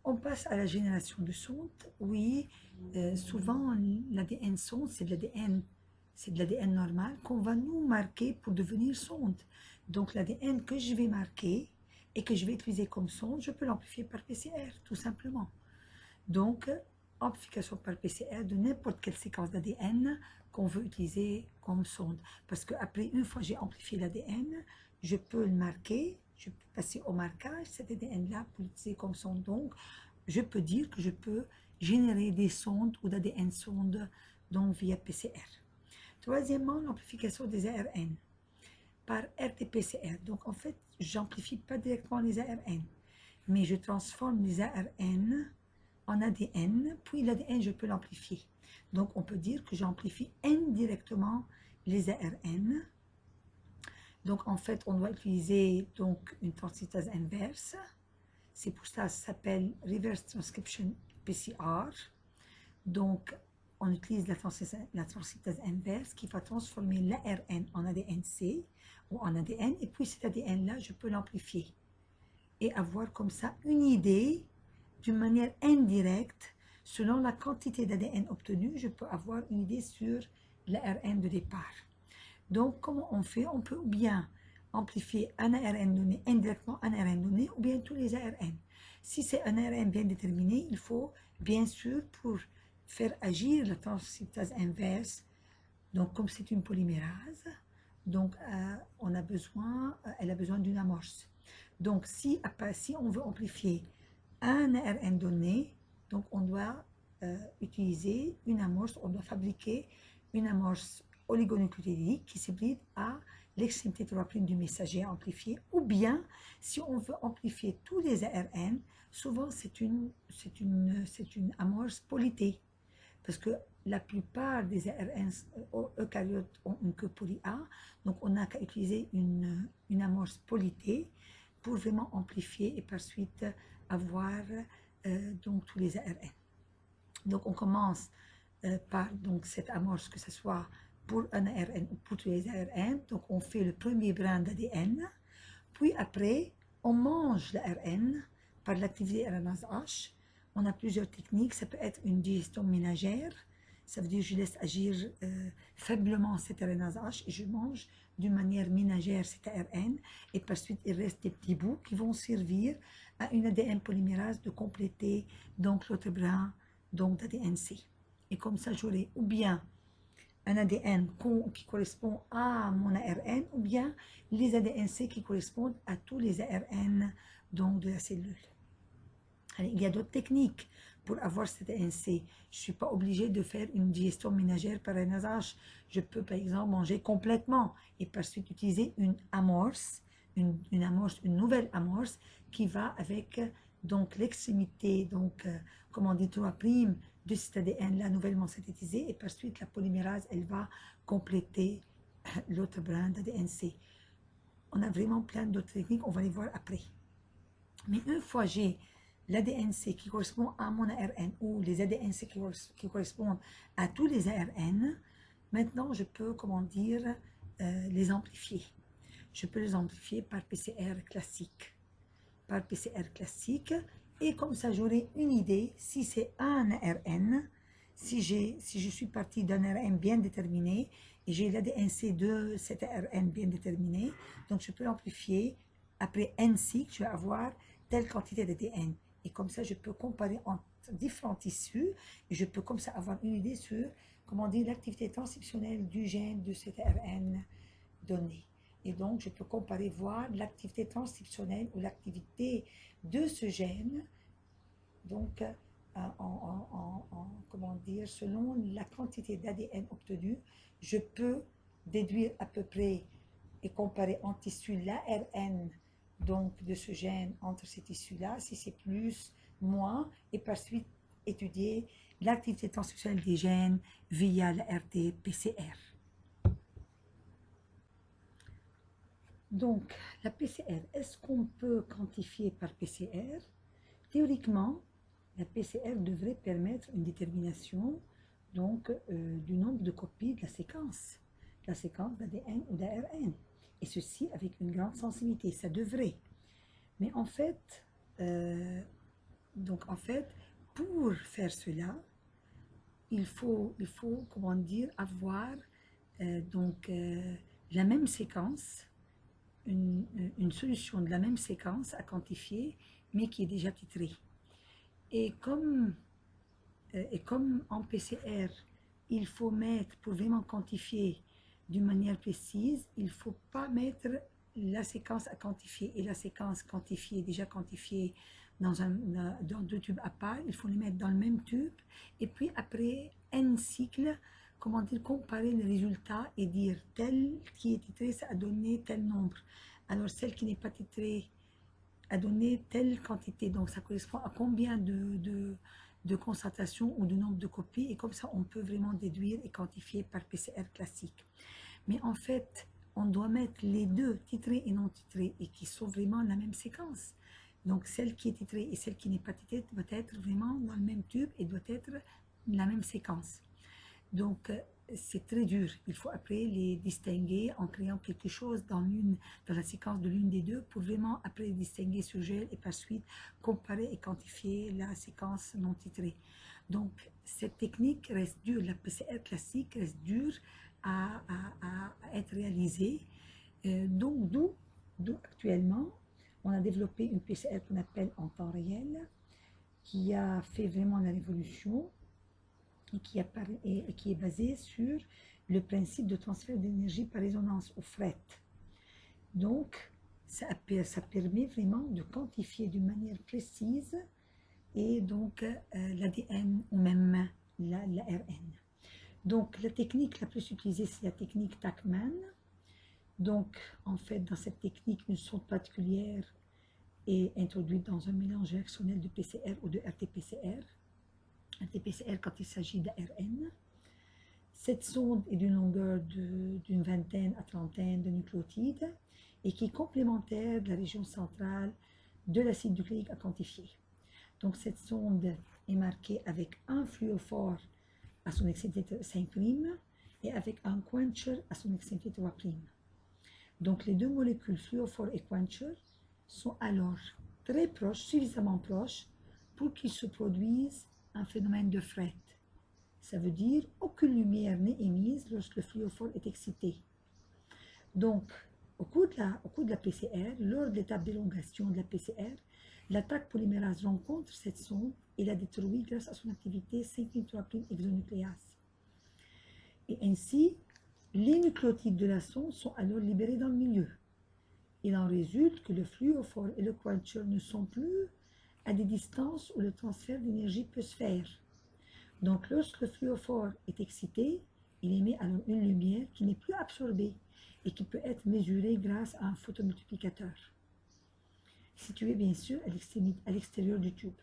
On passe à la génération de sondes. Oui, souvent l'ADN sonde, c'est de l'ADN normal qu'on va nous marquer pour devenir sonde. Donc l'ADN que je vais marquer et que je vais utiliser comme sonde, je peux l'amplifier par PCR, tout simplement. Donc, amplification par PCR de n'importe quelle séquence d'ADN qu'on veut utiliser comme sonde. Parce qu'après, une fois que j'ai amplifié l'ADN, je peux le marquer, je peux passer au marquage, cet ADN-là, pour l'utiliser comme sonde. Donc, je peux dire que je peux générer des sondes ou d'ADN sondes donc via PCR. Troisièmement, l'amplification des ARN par RT-PCR. Donc, en fait, j'amplifie pas directement les ARN, mais je transforme les ARN en ADN, puis l'ADN, je peux l'amplifier. Donc, on peut dire que j'amplifie indirectement les ARN. Donc, en fait, on doit utiliser donc, une transcriptase inverse. C'est pour ça que ça s'appelle Reverse Transcription PCR. Donc, on utilise la transcriptase inverse qui va transformer l'ARN en ADN-C ou en ADN. Et puis, cet ADN-là, je peux l'amplifier et avoir comme ça une idée d'une manière indirecte, selon la quantité d'ADN obtenue, je peux avoir une idée sur l'ARN de départ. Donc, comment on fait? On peut ou bien amplifier un ARN donné, indirectement un ARN donné, ou bien tous les ARN. Si c'est un ARN bien déterminé, il faut, bien sûr, pour faire agir la transcriptase inverse, donc comme c'est une polymérase, donc elle a besoin d'une amorce. Donc, si on veut amplifier un ARN donné, donc on doit utiliser une amorce, on doit fabriquer une amorce oligonucléotidique qui s'hybride à l'extrémité 3' du messager amplifié, ou bien si on veut amplifier tous les ARN, souvent c'est une amorce polyté, parce que la plupart des ARN eucaryotes ont une queue poly A, donc on n'a qu'à utiliser une amorce polyté pour vraiment amplifier et par suite avoir donc tous les ARN. Donc on commence par donc, cette amorce, que ce soit pour un ARN ou pour tous les ARN. Donc on fait le premier brin d'ADN, puis après on mange l'ARN par l'activité RNase H. On a plusieurs techniques, ça peut être une digestion ménagère, ça veut dire que je laisse agir faiblement cette RNase H et je mange d'une manière ménagère cet ARN, et par suite il reste des petits bouts qui vont servir à une ADN polymérase de compléter donc l'autre brin donc d'ADN-C. Et comme ça j'aurai ou bien un ADN qui correspond à mon ARN, ou bien les ADN-C qui correspondent à tous les ARN donc de la cellule. Allez, il y a d'autres techniques pour avoir cet ADN-C. Je ne suis pas obligée de faire une digestion ménagère par RNase H. Je peux par exemple manger complètement et par suite utiliser une amorce, une nouvelle amorce qui va avec donc l'extrémité, donc comme on dit 3' de cet ADN-là nouvellement synthétisé, et par suite la polymérase, elle va compléter l'autre brin d'ADN-C. On a vraiment plein d'autres techniques, on va les voir après. Mais une fois j'ai l'ADN-C qui correspond à mon ARN ou les ADN-C qui correspondent à tous les ARN, maintenant je peux, comment dire, les amplifier. Je peux les amplifier par PCR classique. Par PCR classique, et comme ça j'aurai une idée si c'est un ARN, si je suis parti d'un ARN bien déterminé et j'ai l'ADN-C de cet ARN bien déterminé, donc je peux l'amplifier après n cycles, je vais avoir telle quantité d'ADN. Et comme ça, je peux comparer entre différents tissus et je peux comme ça avoir une idée sur, comment dire, l'activité transcriptionnelle du gène de cet ARN donné. Et donc, je peux comparer, voir l'activité transcriptionnelle ou l'activité de ce gène, donc, comment dire, selon la quantité d'ADN obtenue, je peux déduire à peu près et comparer en tissu l'ARN donc de ce gène entre ces tissus-là, si c'est plus, moins, et par suite étudier l'activité transcriptionnelle des gènes via la RT-PCR. Donc, la PCR, est-ce qu'on peut quantifier par PCR? Théoriquement, la PCR devrait permettre une détermination donc, du nombre de copies de la séquence d'ADN ou d'ARN. Et ceci avec une grande sensibilité, ça devrait. Mais en fait, pour faire cela, il faut comment dire, avoir la même séquence, une solution de la même séquence à quantifier, mais qui est déjà titrée. Et comme en PCR, il faut mettre, pour vraiment quantifier d'une manière précise, il ne faut pas mettre la séquence à quantifier et la séquence quantifiée, déjà quantifiée dans deux tubes à part, il faut les mettre dans le même tube et puis après n cycles, comment dire, comparer les résultats et dire tel qui est titré, ça a donné tel nombre. Alors celle qui n'est pas titrée a donné telle quantité, donc ça correspond à combien de concentration ou de nombre de copies, et comme ça on peut vraiment déduire et quantifier par PCR classique. Mais en fait, on doit mettre les deux, titrés et non titrés, et qui sont vraiment la même séquence. Donc celle qui est titrée et celle qui n'est pas titrée doit être vraiment dans le même tube et doit être la même séquence. Donc c'est très dur. Il faut après les distinguer en créant quelque chose dans la séquence de l'une des deux pour vraiment après distinguer ce gel et par suite comparer et quantifier la séquence non titrée. Donc cette technique reste dure. La PCR classique reste dure à être réalisée. Donc d'où actuellement on a développé une PCR qu'on appelle en temps réel qui a fait vraiment la révolution et qui est basée sur le principe de transfert d'énergie par résonance au fret. Donc, ça permet vraiment de quantifier d'une manière précise et donc l'ADN ou même l'ARN. Donc, la technique la plus utilisée, c'est la technique Tachmann. Donc, en fait, dans cette technique, une sonde particulière est introduite dans un mélange réactionnel de PCR ou de RT-PCR. RT-PCR quand il s'agit d'ARN. Cette sonde est d'une longueur d'une vingtaine à trentaine de nucléotides et qui est complémentaire de la région centrale de l'acide nucléique à quantifier. Donc cette sonde est marquée avec un fluorophore à son extrémité 5' et avec un quencher à son extrémité 3'. Donc les deux molécules fluorophore et quencher sont alors très proches, suffisamment proches pour qu'ils se produisent un phénomène de fret. Ça veut dire aucune lumière n'est émise lorsque le fluorophore est excité. Donc, au cours de la PCR, lors de l'étape d'élongation de la PCR, l'attaque polymérase rencontre cette sonde et la détruit grâce à son activité 5'3' exonucléase. Et ainsi, les nucléotides de la sonde sont alors libérés dans le milieu. Il en résulte que le fluorophore et le quencher ne sont plus à des distances où le transfert d'énergie peut se faire. Donc, lorsque le fluorophore est excité, il émet alors une lumière qui n'est plus absorbée et qui peut être mesurée grâce à un photomultiplicateur, situé bien sûr à l'extérieur du tube.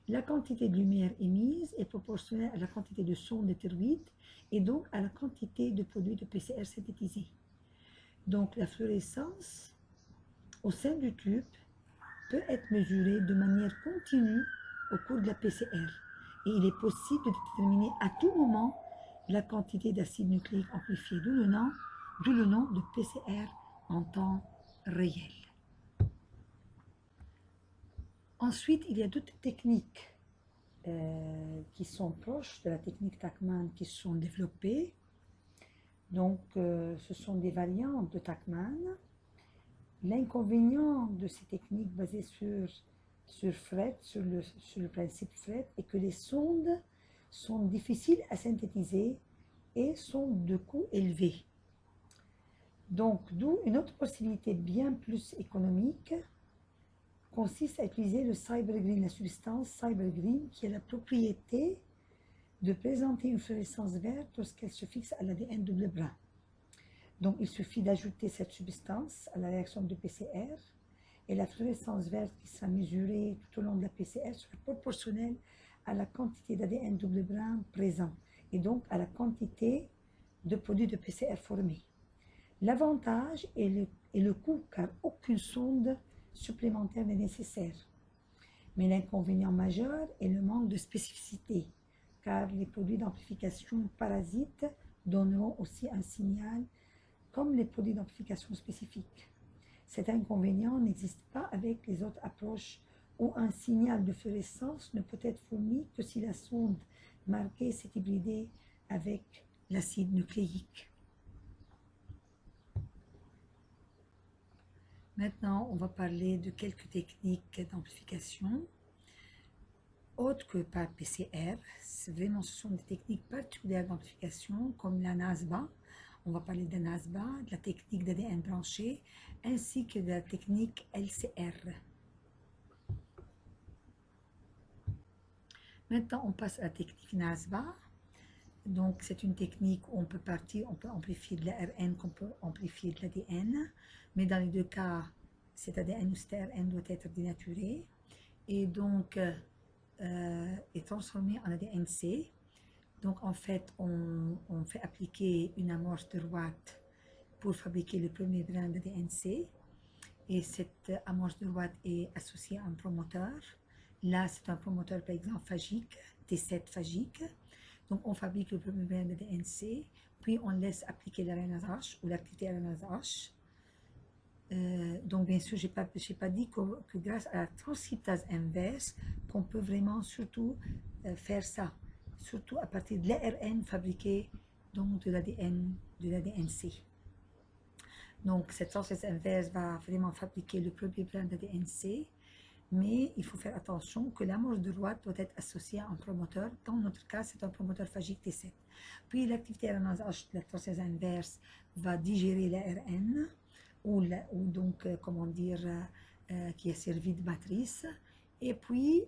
La quantité de lumière émise est proportionnelle à la quantité de sonde détruite et donc à la quantité de produit de PCR synthétisé. Donc, la fluorescence au sein du tube peut être mesurée de manière continue au cours de la PCR. Et il est possible de déterminer à tout moment la quantité d'acide nucléique amplifié, d'où le nom de PCR en temps réel. Ensuite, il y a d'autres techniques qui sont proches de la technique Tachmann qui sont développées. Donc, ce sont des variantes de Tachmann. L'inconvénient de ces techniques basées sur le principe fret, est que les sondes sont difficiles à synthétiser et sont de coût élevé. Donc, d'où une autre possibilité bien plus économique consiste à utiliser le cybergreen, la substance cybergreen qui a la propriété de présenter une fluorescence verte lorsqu'elle se fixe à l'ADN double brun. Donc, il suffit d'ajouter cette substance à la réaction de PCR et la fluorescence verte qui sera mesurée tout au long de la PCR sera proportionnelle à la quantité d'ADN double brun présent et donc à la quantité de produits de PCR formés. L'avantage est le coût, car aucune sonde supplémentaire n'est nécessaire. Mais l'inconvénient majeur est le manque de spécificité, car les produits d'amplification parasites donneront aussi un signal comme les produits d'amplification spécifiques. Cet inconvénient n'existe pas avec les autres approches où un signal de fluorescence ne peut être fourni que si la sonde marquée s'est hybridée avec l'acide nucléique. Maintenant, on va parler de quelques techniques d'amplification. Autres que par PCR, vraiment ce sont des techniques particulières d'amplification comme la NASBA. On va parler de la NASBA, de la technique d'ADN branché, ainsi que de la technique LCR. Maintenant, on passe à la technique NASBA. Donc, c'est une technique où on peut amplifier de l'ARN, qu'on peut amplifier de l'ADN. Mais dans les deux cas, cet ADN ou cet ARN doit être dénaturé et donc est transformé en ADN-C. Donc, en fait, on fait appliquer une amorce droite pour fabriquer le premier brin d'ADN-C. Et cette amorce droite est associée à un promoteur. Là, c'est un promoteur, par exemple, phagique, T7 phagique. Donc, on fabrique le premier brin d'ADN-C, puis on laisse appliquer l'arénase H ou l'activité arénase H. Donc, bien sûr, je n'ai pas dit que grâce à la transcriptase inverse, qu'on peut vraiment surtout faire ça, surtout à partir de l'ARN fabriqué donc de l'ADN-C. Donc, cette transcriptase inverse va vraiment fabriquer le premier brin d'ADN-C, mais il faut faire attention que l'amorce droite doit être associée à un promoteur. Dans notre cas, c'est un promoteur phagique T7. Puis l'activité arénase H de la transcriptase inverse va digérer l'ARN, qui est servi de matrice. Et puis,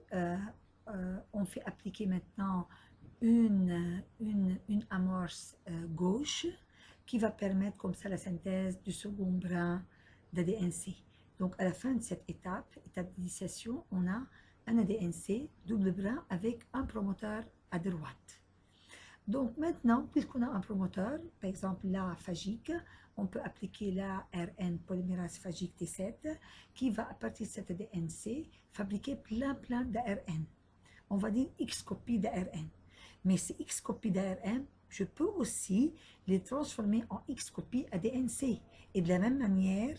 on fait appliquer maintenant une amorce gauche qui va permettre comme ça la synthèse du second brin d'ADN-C. Donc, à la fin de cette étape d'initiation, on a un ADN-C double brin avec un promoteur à droite. Donc, maintenant, puisqu'on a un promoteur, par exemple la phagique, on peut appliquer la RN polymérase phagique T7 qui va, à partir de cet ADN-C, fabriquer plein d'ARN. On va dire X copies d'ARN. Mais ces X copies d'ARN, je peux aussi les transformer en X copies ADN-C. Et de la même manière,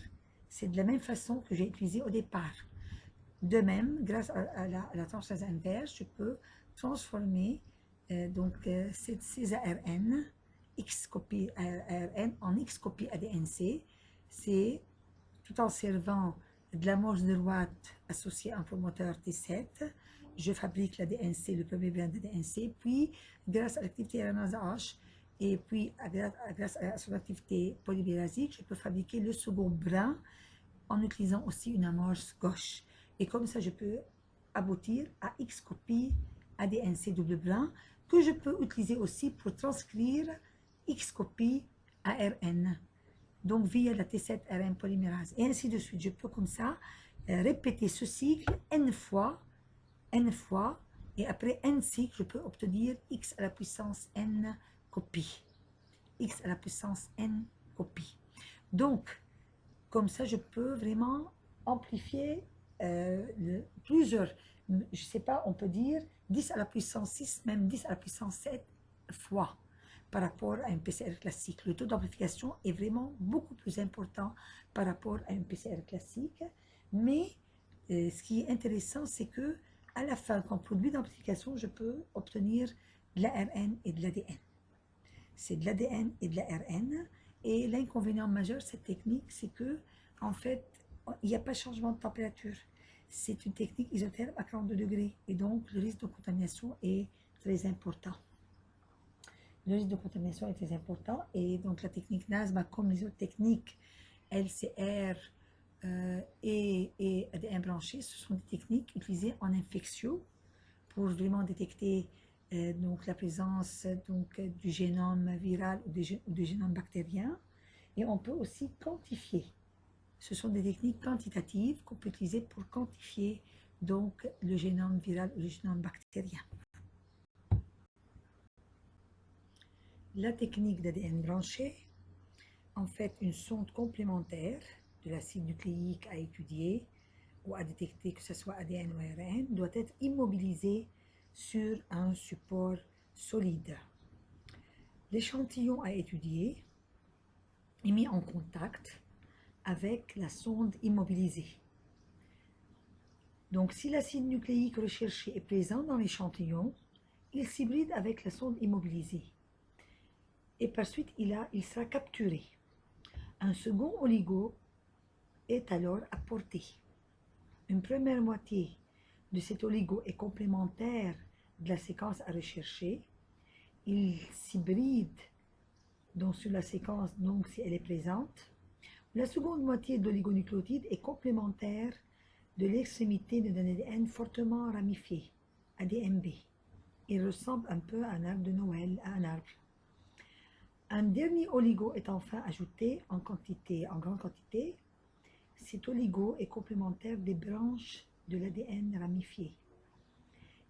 c'est de la même façon que j'ai utilisé au départ. De même, grâce à la transférence inverse, je peux transformer ces ARN, X copies ARN en X copies ADN-C. C'est tout en servant de l'amorce droite associée à un promoteur T7. Je fabrique l'ADN-C, le premier brin d'ADN-C, puis grâce à l'activité arénase H et puis grâce à son activité polymérasique, je peux fabriquer le second brin en utilisant aussi une amorce gauche. Et comme ça, je peux aboutir à X copies ADN-C double brin que je peux utiliser aussi pour transcrire X copies ARN. Donc, via la T7 ARN polymérase. Et ainsi de suite. Je peux comme ça répéter ce cycle N fois, et après N cycles, je peux obtenir X à la puissance N copies. X à la puissance N copies. Donc, comme ça, je peux vraiment amplifier plusieurs, je ne sais pas, on peut dire 10 à la puissance 6, même 10 à la puissance 7 fois par rapport à un PCR classique. Le taux d'amplification est vraiment beaucoup plus important par rapport à un PCR classique. Mais ce qui est intéressant, c'est que à la fin, comme produit d'amplification, je peux obtenir de l'ARN et de l'ADN. C'est de l'ADN et de l'ARN. Et l'inconvénient majeur de cette technique, c'est que, en fait, il n'y a pas de changement de température. C'est une technique isotherme à 42 degrés. Et donc, le risque de contamination est très important. Le risque de contamination est très important. Et donc, la technique NASBA, comme les autres techniques LCR et ADN branché, ce sont des techniques utilisées en infectio pour vraiment détecter donc la présence du génome viral ou du génome bactérien. Et on peut aussi quantifier. Ce sont des techniques quantitatives qu'on peut utiliser pour quantifier donc le génome viral ou le génome bactérien. La technique d'ADN branché, en fait une sonde complémentaire de l'acide nucléique à étudier ou à détecter, que ce soit ADN ou ARN, doit être immobilisée sur un support solide. L'échantillon à étudier est mis en contact avec la sonde immobilisée. Donc, si l'acide nucléique recherché est présent dans l'échantillon, il s'hybride avec la sonde immobilisée. Et par suite, il sera capturé. Un second oligo est alors apporté. Une première moitié de cet oligo est complémentaire de la séquence à rechercher. Il s'hybride donc sur la séquence, donc si elle est présente. La seconde moitié de l'oligonucléotide est complémentaire de l'extrémité d'un ADN fortement ramifié, ADMB. Il ressemble un peu à un arbre de Noël, à un arbre. Un dernier oligo est enfin ajouté en grande quantité. Cet oligo est complémentaire des branches de l'ADN ramifié.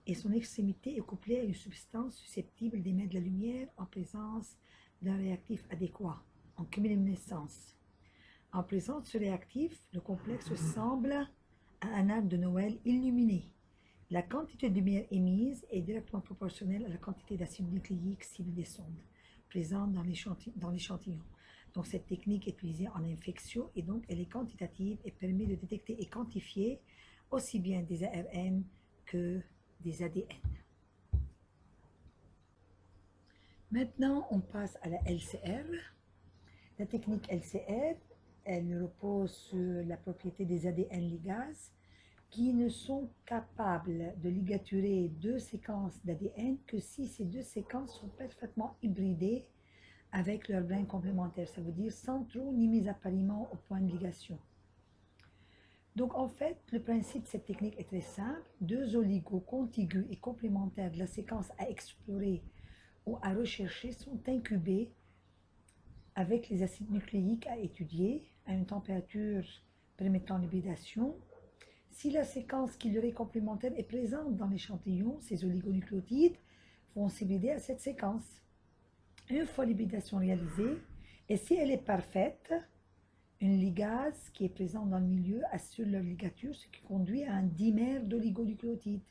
Et son extrémité est couplée à une substance susceptible d'émettre de la lumière en présence d'un réactif adéquat, en chimiluminescence. En présence de ce réactif, le complexe ressemble à un arbre de Noël illuminé. La quantité de lumière émise est directement proportionnelle à la quantité d'acide nucléique cible des sondes présentes dans l'échantillon. Donc cette technique est utilisée en infection et donc elle est quantitative et permet de détecter et quantifier aussi bien des ARN que des ADN. Maintenant, on passe à la LCR. La technique LCR, elle repose sur la propriété des ADN ligases qui ne sont capables de ligaturer deux séquences d'ADN que si ces deux séquences sont parfaitement hybridées avec leur brin complémentaire, ça veut dire sans trop ni mise à pariment au point de ligation. Donc en fait, le principe de cette technique est très simple. Deux oligos contigus et complémentaires de la séquence à explorer ou à rechercher sont incubés avec les acides nucléiques à étudier à une température permettant l'hybridation. Si la séquence qui leur est complémentaire est présente dans l'échantillon, ces oligonucléotides vont s'hybrider à cette séquence. Une fois l'hybridation réalisée, et si elle est parfaite, une ligase qui est présente dans le milieu assure leur ligature, ce qui conduit à un dimère d'oligonucléotides.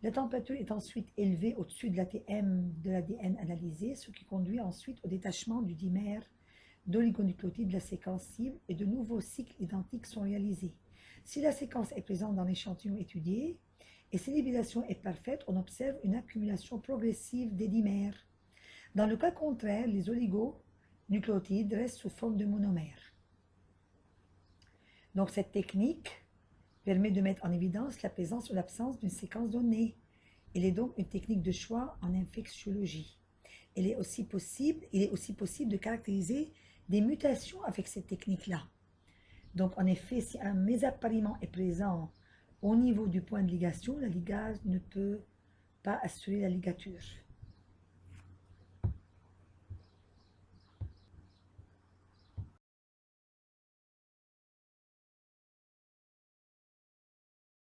La température est ensuite élevée au-dessus de l'ATM de l'ADN analysé, ce qui conduit ensuite au détachement du dimère d'oligonucléotides de la séquence cible et de nouveaux cycles identiques sont réalisés. Si la séquence est présente dans l'échantillon étudié et si l'hybridation est parfaite, on observe une accumulation progressive des dimères. Dans le cas contraire, les oligonucléotides restent sous forme de monomères. Donc cette technique permet de mettre en évidence la présence ou l'absence d'une séquence donnée. Elle est donc une technique de choix en infectiologie. Il est aussi possible de caractériser des mutations avec cette technique-là. Donc en effet, si un mésappariement est présent au niveau du point de ligation, la ligase ne peut pas assurer la ligature.